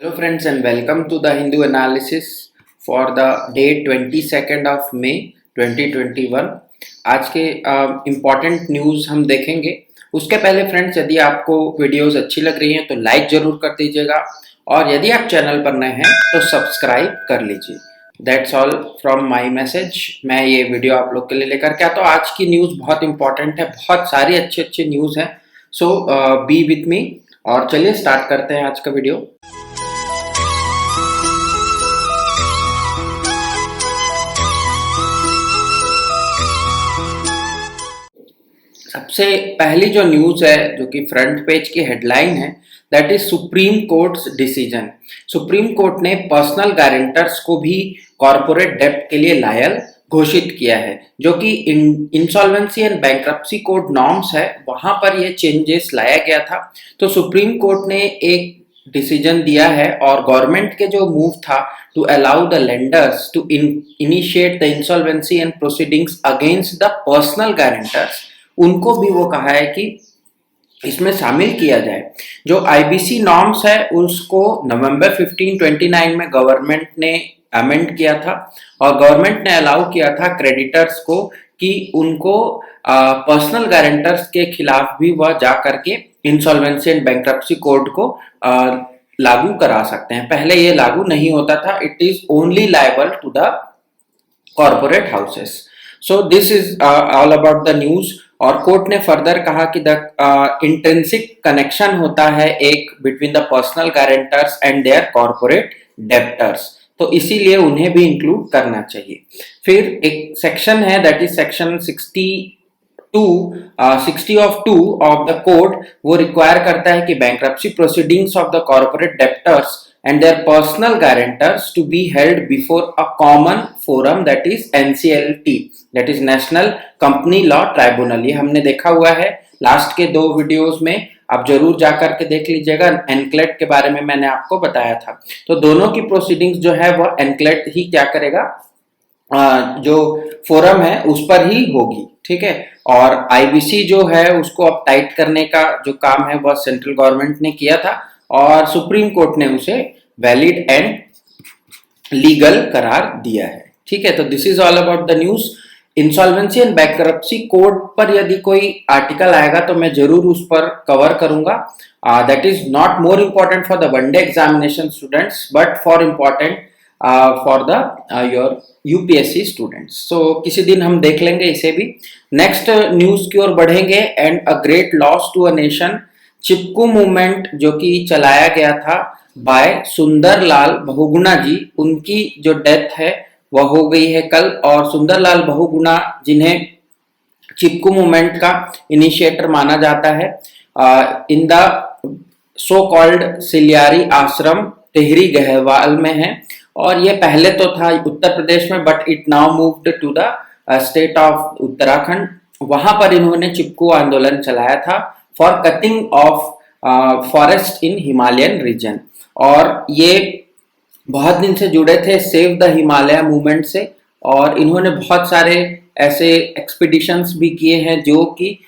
Hello friends and welcome to the Hindu analysis for the date 22nd of May 2021। आज के important news हम देखेंगे। उसके पहले फ्रेंड्स, यदि आपको वीडियोस अच्छी लग रही हैं तो लाइक ज़रूर कर दीजिएगा और यदि आप चैनल पर नए हैं तो सब्सक्राइब कर लीजिए। That's all from my message. मैं ये वीडियो आप लोग के लिए लेकर के आता हूँ। आज की न्यूज़ बहुत इंपॉर्टेंट है, बहुत सारी अच्छी न्यूज़ हैं। सो बी विथ मी और चलिए स्टार्ट करते हैं आज का वीडियो। सबसे पहली जो न्यूज़ है, जो कि फ्रंट पेज की हेडलाइन है, that is supreme courts decision. Supreme court ने पर्सनल गारंटर्स को भी कॉर्पोरेट डेब्ट के लिए लायल घोषित किया है। जो कि insolvency and bankruptcy code norms है, वहां पर ये चेंजेस लाया गया था। तो सुप्रीम कोर्ट ने एक डिसीजन दिया है और गवर्नमेंट के जो मूव था to allow the lenders to initiate the insolvency and proceedings against the personal guarantors, उनको भी वो कहा है कि इसमें शामिल किया जाए। जो आईबीसी नॉर्म्स है उसको नवंबर 15, 29 में गवर्नमेंट ने अमेंड किया था और गवर्नमेंट ने अलाउ किया था क्रेडिटर्स को कि उनको पर्सनल गारंटर्स के खिलाफ भी वह जा करके इंसॉल्वेंसी एंड बैंक्रप्सी कोड को लागू करा सकते हैं। पहले ये लागू नहीं होता था, it is only liable to the corporate houses. So this is all about the news. और कोर्ट ने फर्दर कहा कि द इंट्रिंसिक कनेक्शन होता है एक between the personal guarantors and their corporate debtors, तो इसीलिए उन्हें भी इंक्लूड करना चाहिए। फिर एक सेक्शन है that is section 60 of 2 of the code, वो रिक्वायर करता है कि bankruptcy proceedings of the corporate debtors and their personal guarantors to be held before a common forum, that is NCLT, that is National Company Law Tribunal। ये हमने देखा हुआ है last के 2 वीडियोस में, आप जरूर जाकर के देख लीजिएगा। एनक्लेट के बारे में मैंने आपको बताया था। तो दोनों की प्रोसीडिंग्स जो है वह एनक्लेट ही क्या करेगा, जो फोरम है उस पर ही होगी, ठीक है। और आईबीसी जो है उसको अब टाइट करने का जो काम है वह सेंट्रल गवर्नमेंट ने किया था और सुप्रीम कोर्ट ने उसे वैलिड एंड लीगल करार दिया है, ठीक है। तो this is all about the news. Insolvency and bankruptcy code पर यदि कोई आर्टिकल आएगा तो मैं जरूर उस पर कवर करूंगा। That is not more important for the one day examination students but for important for the your UPSC students. So किसी दिन हम देख लेंगे इसे भी। नेक्स्ट न्यूज की ओर बढ़ेंगे। And a great loss to a nation, Chipko movement जो कि चलाया गया था बाय सुंदरलाल बहुगुणा जी, उनकी जो डेथ है वह हो गई है कल। और सुंदरलाल बहुगुणा जिन्हें चिपकू मूवमेंट का इनिशिएटर माना जाता है, in the so called ciliary आश्रम टिहरी गहवाल में है। और ये पहले तो था उत्तर प्रदेश में, but it now moved to the state of Uttarakhand. वहां पर इन्होंने चिपकू आंदोलन चलाया था for cutting of forest in Himalayan region. और ये बहुत दिन से जुड़े थे सेव द हिमालय मूवमेंट से और इन्होंने बहुत सारे ऐसे एक्सपीडिशंस भी किए हैं जो कि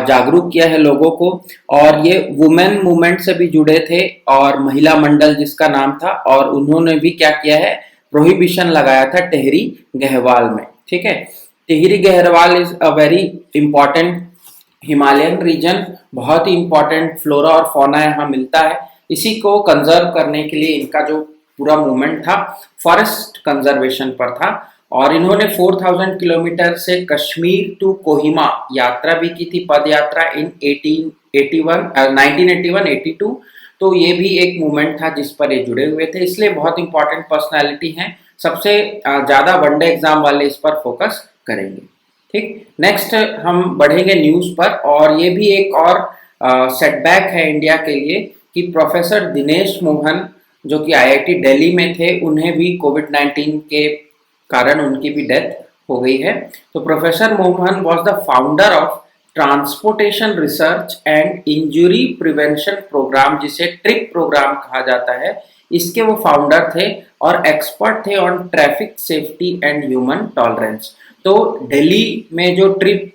जागरूक किया है लोगों को। और ये वुमेन मूवमेंट से भी जुड़े थे और महिला मंडल जिसका नाम था, और उन्होंने भी क्या किया है, प्रोहिबिशन लगाया था टिहरी गहवाल में, ठीक है। Tehri Garhwal is a very important Himalayan region, बहुत ही इंपॉर्टेंट फ्लोरा और फौना यहाँ मिलता है। इसी को कंजर्व करने के लिए इनका जो पूरा मूवमेंट था फॉरेस्ट कंजर्वेशन पर था। और इन्होंने 4000 किलोमीटर से कश्मीर टू कोहिमा यात्रा भी की थी, पद यात्रा इन 1981-82। तो ये भी एक मूवमेंट था जिस पर ये जुड़े हुए थे, इसलिए बहुत इंपॉर्टेंट पर्सनैलिटी हैं। सबसे ज्यादा वनडे एग्जाम वाले इस पर फोकस करेंगे, ठीक। नेक्स्ट हम बढ़ेंगे न्यूज पर, और ये भी एक और सेटबैक है इंडिया के लिए कि प्रोफेसर दिनेश मोहन जो कि आईआईटी दिल्ली में थे, उन्हें भी कोविड-19 के कारण उनकी भी डेथ हो गई है। तो professor Mohan was the founder of transportation research and injury prevention programme, जिसे ट्रिप प्रोग्राम कहा जाता है, इसके वो फाउंडर थे और एक्सपर्ट थे on traffic safety and human tolerance. तो दिल्ली में जो ट्रिप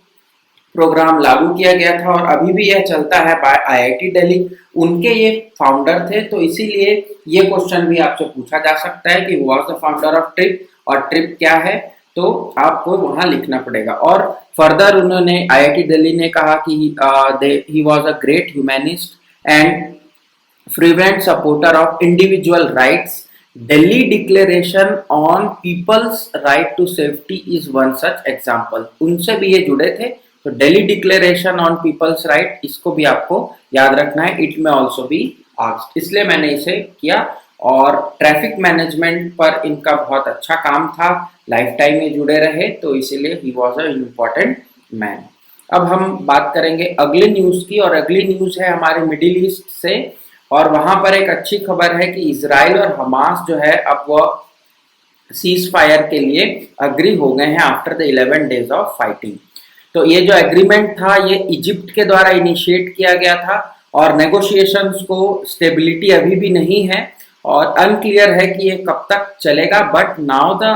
प्रोग्राम लागू किया गया था और अभी भी यह चलता है बाय आईआईटी दिल्ली। उनके ये फाउंडर थे, तो इसीलिए ये क्वेश्चन भी आपसे पूछा जा सकता है कि who was the founder of trip, और ट्रिप क्या है, तो आपको वहां लिखना पड़ेगा। और फर्दर उन्होंने आईआईटी दिल्ली ने कहा कि he was a great humanist and fervent supporter of individual rights. Delhi Declaration on People's Right to Safety is one such example. उनसे भी ये जुड़े थे, तो Delhi declaration on people's right, इसको भी आपको याद रखना है। इट में ऑल्सो भी आस्क्ड, इसलिए मैंने इसे किया। और ट्रैफिक मैनेजमेंट पर इनका बहुत अच्छा काम था, लाइफ टाइम में जुड़े रहे, तो इसीलिए he was a important man. अब हम बात करेंगे अगली न्यूज की, और अगली न्यूज है हमारे मिडिल ईस्ट से, और वहां पर एक अच्छी खबर है कि इजराइल और हमास जो है अब वह सीज फायर के लिए अग्री हो गए हैं after the 11 days of fighting. तो ये जो एग्रीमेंट था ये इजिप्ट के द्वारा इनिशिएट किया गया था, और नेगोशिएशंस को स्टेबिलिटी अभी भी नहीं है और अनक्लियर है कि ये कब तक चलेगा। But now the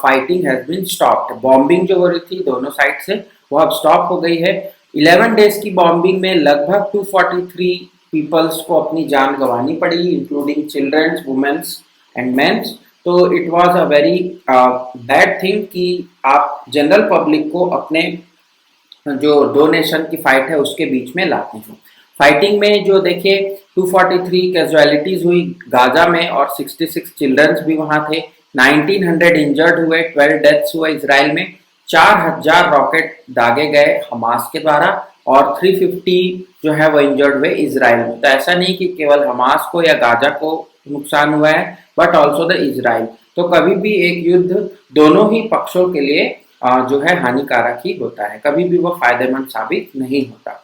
fighting has been stopped. Bombing जो हो रही थी दोनों साइड से वो अब स्टॉप हो गई है। 11 डेज की बॉम्बिंग में लगभग 243 पीपल्स को अपनी जान गंवानी पड़ी, including childrens, womens and mens. तो it was a very bad thing कि आप जनरल पब्लिक को अपने जो दो नेशन की फाइट है उसके बीच में लाते हैं। फाइटिंग में जो देखिए 243 कैजुअलिटीज हुई गाजा में, और 66 चिल्ड्रंस भी वहां थे, 1900 इंजर्ड हुए, 12 डेथ्स हुए इसराइल में, 4000 रॉकेट दागे गए हमास के द्वारा, और 350 जो है वो इंजर्ड हुए इसराइल में। तो ऐसा नहीं कि केवल हमास को या गाजा को नुकसान हुआ है, बट ऑल्सो द इसराइल। तो कभी भी एक युद्ध दोनों ही पक्षों के लिए जो है हानिकारक ही होता है, कभी भी वो फायदेमंद साबित नहीं होता।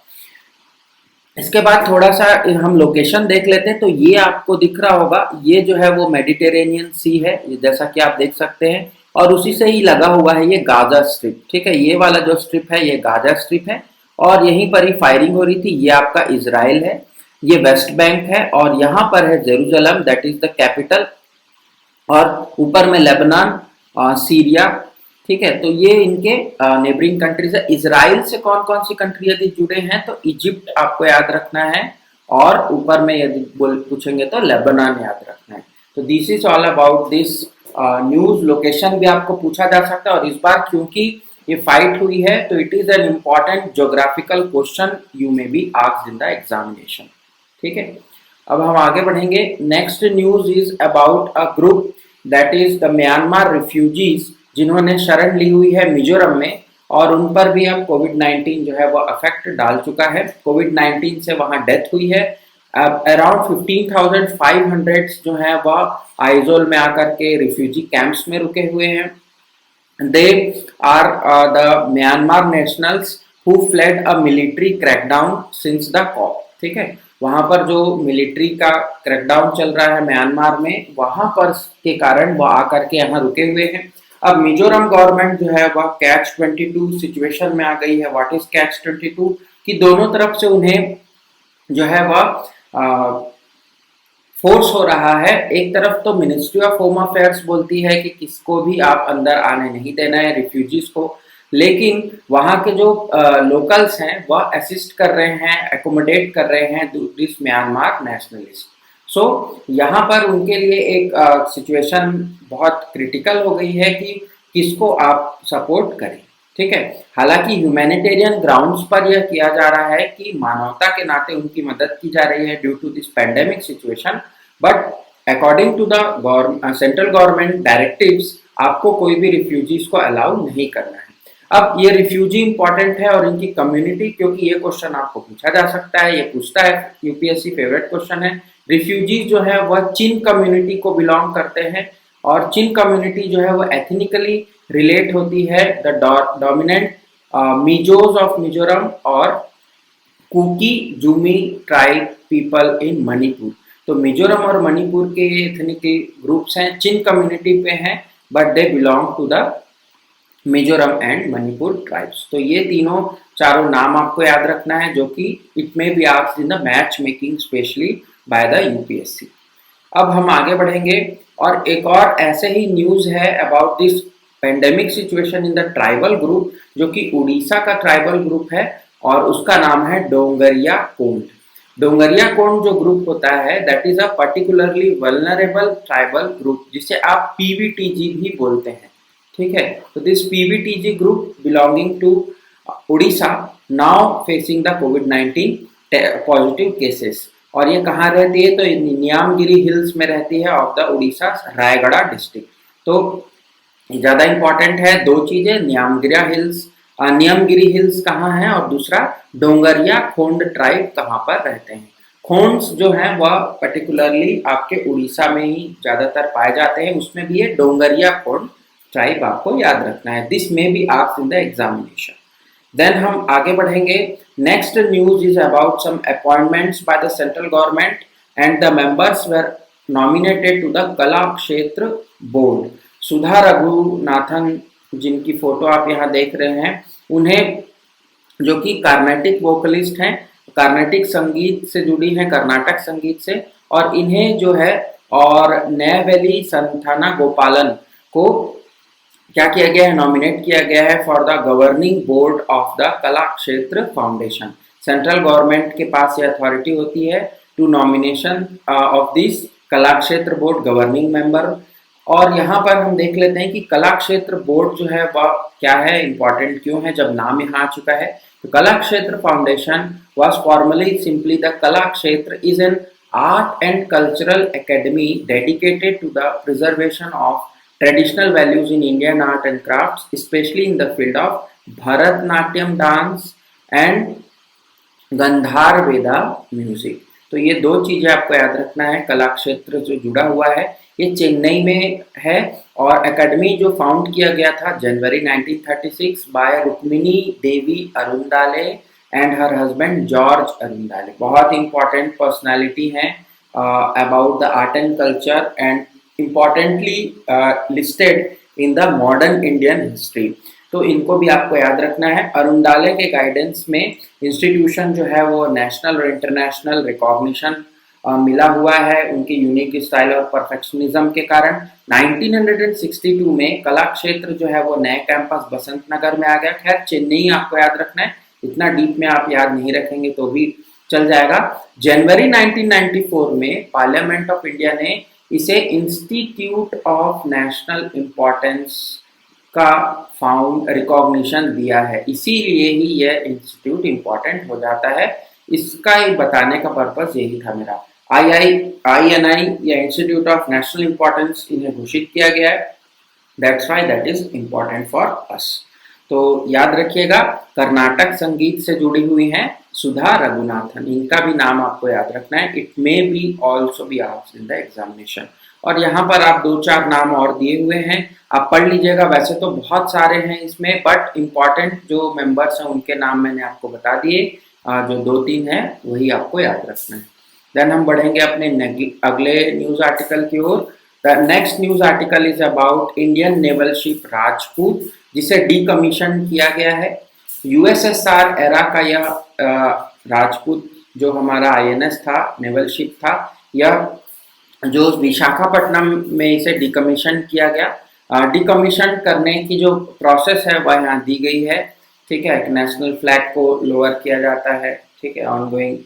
इसके बाद थोड़ा सा हम लोकेशन देख लेते हैं। तो ये आपको दिख रहा होगा, ये जो है वो मेडिटेरेनियन सी है, जैसा कि आप देख सकते हैं, और उसी से ही लगा हुआ है ये गाजा स्ट्रिप। ठीक है, ये वाला जो स्ट्रिप है ये गाजा स्ट्रिप है, और यहीं पर ही फायरिंग हो रही थी। ये आपका इजराइल है, ये वेस्ट बैंक है, और यहाँ पर है Jerusalem, that is the capital, और ऊपर में लेबनान, सीरिया। ठीक है, तो ये इनके नेबरिंग कंट्रीज है। इसराइल से कौन कौन सी कंट्री यदि जुड़े हैं तो इजिप्ट आपको याद रखना है, और ऊपर में यदि पूछेंगे तो लेबनान याद रखना है। तो this is all about this news. Location भी आपको पूछा जा सकता है, और इस बार क्योंकि ये फाइट हुई है तो it is an important geographical question you may be asked in the examination. ठीक है, अब हम आगे बढ़ेंगे। Next news is about a group that is the Myanmar refugees, जिन्होंने शरण ली हुई है मिजोरम में, और उन पर भी अब कोविड-19 जो है वो अफेक्ट डाल चुका है। कोविड-19 से वहां डेथ हुई है। अब अराउंड 15,500 जो है वह आइजोल में आकर के रिफ्यूजी कैंप्स में रुके हुए हैं। They are the Myanmar nationals who fled a military crackdown since the coup. ठीक है, वहां पर जो मिलिट्री का क्रैकडाउन चल रहा है म्यांमार में, वहां पर के कारण वह आकर के यहाँ रुके हुए हैं। अब मिजोरम गवर्नमेंट जो है वह कैच 22 सिचुएशन में आ गई है। What is catch 22? कि दोनों तरफ से उन्हें जो है वह फोर्स हो रहा है। एक तरफ तो मिनिस्ट्री ऑफ होम अफेयर्स बोलती है कि किसको भी आप अंदर आने नहीं देना है, रिफ्यूजीज को, लेकिन वहाँ के जो लोकल्स हैं वह असिस्ट कर रहे हैं, एकोमोडेट कर रहे हैं दिस म्यांमार नेशनलिस्ट। सो यहाँ पर उनके लिए एक सिचुएशन बहुत क्रिटिकल हो गई है कि किसको आप सपोर्ट करें। ठीक है, हालांकि ह्यूमैनिटेरियन ग्राउंड्स पर यह किया जा रहा है कि मानवता के नाते उनकी मदद की जा रही है due to this pandemic situation, but according to the central government directives आपको कोई भी रिफ्यूजीज को अलाउ नहीं करना है। अब ये रिफ्यूजी इंपॉर्टेंट है और इनकी कम्युनिटी, क्योंकि ये क्वेश्चन आपको पूछा जा सकता है, ये पूछता है, यूपीएससी फेवरेट क्वेश्चन है। रिफ्यूजीज जो है वह चिन कम्युनिटी को बिलोंग करते हैं, और चिन कम्युनिटी जो है वो एथनिकली रिलेट होती है the dominant Mizos of Mizoram और Kuki Zomi tribe people in Manipur. तो मिजोरम और मणिपुर के एथनिक ग्रुप्स हैं, चिन कम्युनिटी पे हैं, but they belong to the Mizoram and Manipur tribes. तो ये तीनों चारों नाम आपको याद रखना है, जो कि इट में be asked in the match making specially by the UPSC. अब हम आगे बढ़ेंगे, और एक और ऐसे ही न्यूज है about this pandemic situation in the tribal group, जो कि उड़ीसा का ट्राइबल ग्रुप है और उसका नाम है डोंगरिया कोंड। डोंगरिया कोंड जो ग्रुप होता है that is a particularly vulnerable tribal group, जिसे आप पीवीटीजी भी बोलते हैं, ठीक है। तो this PVTG group belonging to Orissa now facing the कोविड-19 पॉजिटिव केसेस। और ये कहाँ रहती है? तो नियामगिरी हिल्स में रहती है of the Orissa Raigarh district. तो ज़्यादा इंपॉर्टेंट है दो चीज़ें, नियमगिरी हिल्स कहाँ है और दूसरा डोंगरिया खोंड ट्राइब कहाँ पर रहते हैं। खोंड्स जो हैं वह पर्टिकुलरली आपके उड़ीसा में ही ज़्यादातर पाए जाते हैं, उसमें भी ये डोंगरिया खोंड ट्राइब आपको याद रखना है। This may be asked in the examination. Then हम आगे बढ़ेंगे। Next news is about some appointments by the central government and the members were nominated to the Kalakshetra board. सुधा रघुनाथन, जिनकी फोटो आप यहाँ देख रहे हैं, उन्हें, जो कि कार्नेटिक वोकलिस्ट हैं, कार्नेटिक संगीत से जुड़ी हैं, कर्नाटक संगीत से, और इन्हें जो है और नैवेली संथाना गोपालन को क्या किया गया है? नॉमिनेट किया गया है for the governing board of the Kalakshetra foundation. Central government के पास ये अथॉरिटी होती है टू नॉमिनेशन ऑफ दिस कला क्षेत्र बोर्ड गवर्निंग मेंबर। और यहाँ पर हम देख लेते हैं कि कला क्षेत्र बोर्ड जो है वह क्या है, इंपॉर्टेंट क्यों है, जब नाम यहाँ आ चुका है। तो Kalakshetra foundation was formerly simply the Kalakshetra is an art and cultural academy dedicated to the preservation of traditional values in Indian art and crafts, especially in the field of Bharatnatyam dance and Gandharva Veda music. तो ये दो चीजें आपको याद रखना है। कला क्षेत्र जो जुड़ा हुआ है ये चेन्नई में है और एकेडमी जो फाउंड किया गया था January 1936 by Rukmini Devi Arundale and her husband George Arundale. बहुत इंपॉर्टेंट पर्सनालिटी हैं about the art and culture and importantly listed in the modern Indian history. तो इनको भी आपको याद रखना है। अरुंदाले के गाइडेंस में इंस्टीट्यूशन जो है वो नेशनल और इंटरनेशनल रिकॉग्निशन मिला हुआ है उनके यूनिक स्टाइल और परफेक्शनिज्म के कारण। 1962 में कला क्षेत्र जो है वो नए कैंपस बसंत नगर में आ गया। खैर चेन्नई आपको याद रखना है, इतना डीप में आप याद नहीं रखेंगे तो भी चल जाएगा। जनवरी 1994 में पार्लियामेंट ऑफ इंडिया ने इसे इंस्टीट्यूट ऑफ नेशनल इम्पोर्टेंस का फाउंड रिकॉग्निशन दिया है, इसीलिए ही यह इंस्टीट्यूट इम्पोर्टेंट हो जाता है। इसका ही बताने का पर्पस यही था मेरा। INI या इंस्टीट्यूट ऑफ नेशनल इम्पोर्टेंस इन्हें घोषित किया गया है, that's why that is important for us. तो याद रखिएगा कर्नाटक संगीत से जुड़ी हुई हैं सुधा रघुनाथन, इनका भी नाम आपको याद रखना है। It may be also be asked in the examination. और यहाँ पर आप दो चार नाम और दिए हुए हैं, आप पढ़ लीजिएगा। वैसे तो बहुत सारे हैं इसमें, बट इम्पॉर्टेंट जो मेंबर्स हैं उनके नाम मैंने आपको बता दिए, जो दो तीन हैं वही आपको याद रखना है। देन हम बढ़ेंगे अपने अगले न्यूज आर्टिकल की ओर। The next news article is about Indian naval ship Rajput, जिसे डीकमीशन किया गया है। यूएसएसआर एरा का यह राजपूत जो हमारा INS था, नेवल शिप था, यह जो विशाखापट्टनम में इसे डीकमीशन किया गया। डीकमीशन करने की जो प्रोसेस है वह यहाँ दी गई है, ठीक है। नेशनल फ्लैग को लोअर किया जाता है, ठीक है, ऑनगोइंग,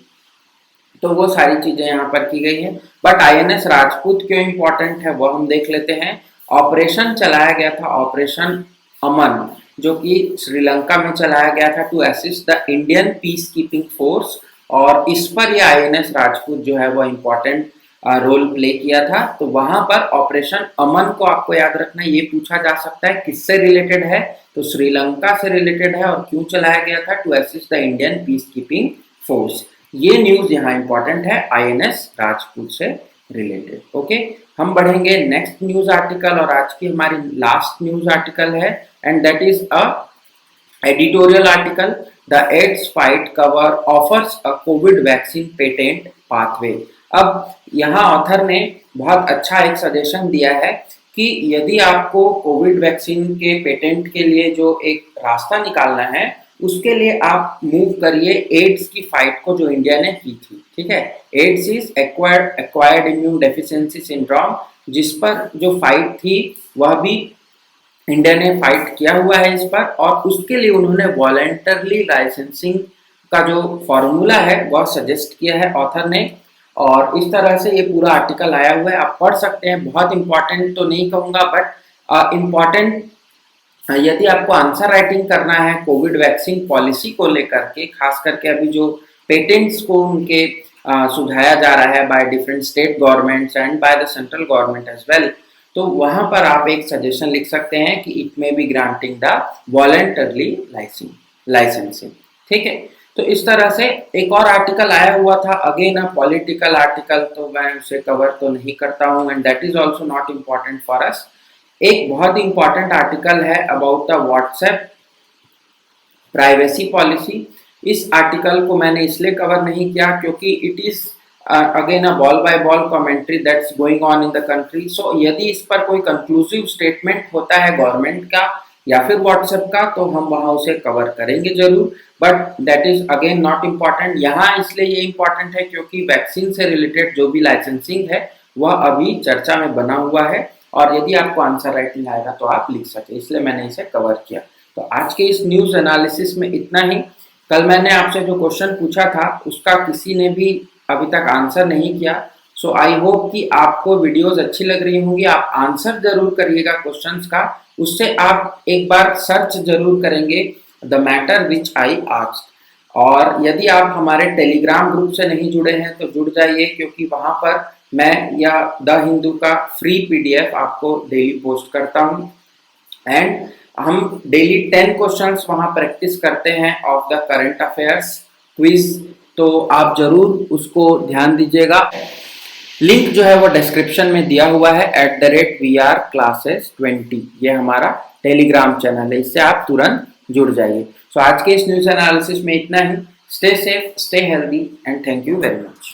तो वो सारी चीजें यहाँ पर की गई है। बट INS राजपूत क्यों इंपॉर्टेंट है वो हम देख लेते हैं। ऑपरेशन चलाया गया था, ऑपरेशन अमन, जो कि श्रीलंका में चलाया गया था to assist the Indian peace keeping force, और इस पर यह INS राजपूत जो है वो इम्पोर्टेंट रोल प्ले किया था। तो वहां पर ऑपरेशन अमन को आपको याद रखना है। ये पूछा जा सकता है किससे रिलेटेड है, तो श्रीलंका से रिलेटेड है। और क्यों चलाया गया था? To assist the Indian peace keeping force. ये न्यूज यहाँ इंपॉर्टेंट है, INS राजपूत से रिलेटेड। ओके, हम बढ़ेंगे नेक्स्ट न्यूज आर्टिकल, और आज की हमारी लास्ट न्यूज आर्टिकल है, and that is a editorial article. The AIDS fight cover offers a COVID vaccine patent pathway. अब यहाँ ऑथर ने बहुत अच्छा एक सजेशन दिया है कि यदि आपको कोविड वैक्सीन के पेटेंट के लिए जो एक रास्ता निकालना है, उसके लिए आप मूव करिए एड्स की फाइट को जो इंडिया ने की थी, ठीक है। AIDS is acquired immune deficiency syndrome, जिस पर जो फाइट थी वह भी इंडिया ने फाइट किया हुआ है इस पर, और उसके लिए उन्होंने वॉलेंटरली लाइसेंसिंग का जो फॉर्मूला है वह सजेस्ट किया है ऑथर ने। और इस तरह से ये पूरा आर्टिकल आया हुआ है, आप पढ़ सकते हैं। बहुत इंपॉर्टेंट तो नहीं कहूँगा, बट इम्पॉर्टेंट यदि आपको आंसर राइटिंग करना है कोविड वैक्सीन पॉलिसी को लेकर के, खास करके अभी जो पेटेंट्स को उनके सुझाया जा रहा है by different state governments and by the central government as well, तो वहां पर आप एक सजेशन लिख सकते हैं कि it may be granting the voluntarily licensing. ठीक है, तो इस तरह से एक और आर्टिकल आया हुआ था, अगेन अ पॉलिटिकल आर्टिकल, तो मैं उसे कवर तो नहीं करता हूँ and that is also not important for us. एक बहुत ही इंपॉर्टेंट आर्टिकल है about the WhatsApp privacy policy. इस आर्टिकल को मैंने इसलिए कवर नहीं किया क्योंकि it is again a ball by ball commentary that's going on in the country. So यदि इस पर कोई कंक्लूसिव स्टेटमेंट होता है गवर्नमेंट का या फिर व्हाट्सएप का, तो हम वहां उसे कवर करेंगे जरूर, but that is again not important. यहाँ इसलिए ये इम्पॉर्टेंट है क्योंकि वैक्सीन से रिलेटेड जो भी लाइसेंसिंग है वह अभी चर्चा में बना हुआ है, और यदि आपको आंसर राइटिंग आएगा तो आप लिख सके, इसलिए मैंने इसे कवर किया। तो आज के इस न्यूज एनालिसिस में इतना ही। कल मैंने आपसे जो क्वेश्चन पूछा था उसका किसी ने भी अभी तक आंसर नहीं किया। सो आई होप कि आपको वीडियोस अच्छी लग रही होंगी, आप आंसर जरूर करिएगा क्वेश्चंस का, उससे आप एक बार सर्च जरूर करेंगे the matter which I asked. और यदि आप हमारे टेलीग्राम ग्रुप से नहीं जुड़े हैं तो जुड़ जाइए, क्योंकि वहां पर मैं या द हिंदू का फ्री पीडीएफ आपको डेली पोस्ट करता हूं, एंड हम डेली 10 क्वेश्चंस वहां प्रैक्टिस करते हैं of the current affairs quiz, तो आप जरूर उसको ध्यान दीजिएगा। लिंक जो है वो डिस्क्रिप्शन में दिया हुआ है @VRClasses20, ये हमारा टेलीग्राम चैनल है, इससे आप तुरंत जुड़ जाइए। सो आज के इस न्यूज एनालिसिस में इतना ही। Stay safe, stay healthy and thank you very much.